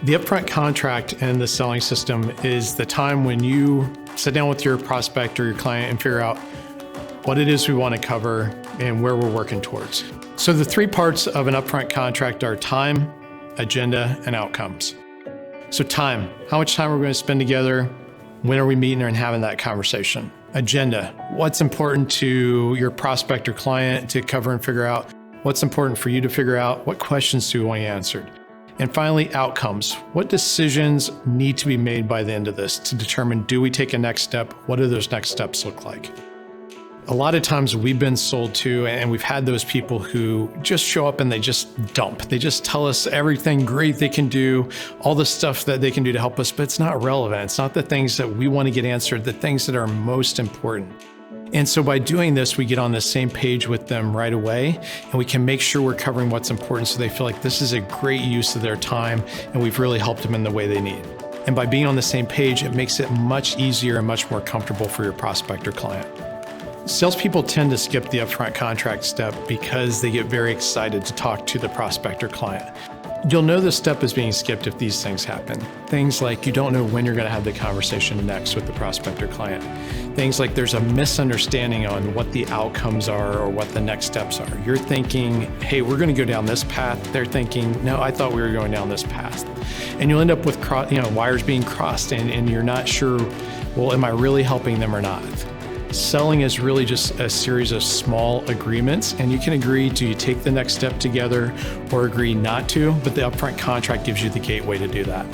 The upfront contract and the selling system is the time when you sit down with your prospect or your client and figure out what it is we want to cover and where we're working towards. So the three parts of an upfront contract are time, agenda, and outcomes. So time, how much time we're going to spend together, when are we meeting and having that conversation? Agenda, what's important to your prospect or client to cover and figure out, what's important for you to figure out, what questions do we want answered? And finally, outcomes. What decisions need to be made by the end of this to determine, do we take a next step? What do those next steps look like? A lot of times we've been sold to, and we've had those people who just show up and they just dump. They just tell us everything great they can do, all the stuff that they can do to help us, but it's not relevant. It's not the things that we want to get answered, the things that are most important. And so by doing this, we get on the same page with them right away, and we can make sure we're covering what's important so they feel like this is a great use of their time and we've really helped them in the way they need. And by being on the same page, it makes it much easier and much more comfortable for your prospect or client. Salespeople tend to skip the upfront contract step because they get very excited to talk to the prospect or client. You'll know this step is being skipped if these things happen. Things like you don't know when you're going to have the conversation next with the prospect or client. Things like there's a misunderstanding on what the outcomes are or what the next steps are. You're thinking, hey, we're going to go down this path. They're thinking, no, I thought we were going down this path. And you'll end up with wires being crossed and you're not sure, well, am I really helping them or not? Selling is really just a series of small agreements, and you can agree to take the next step together or agree not to, but the upfront contract gives you the gateway to do that.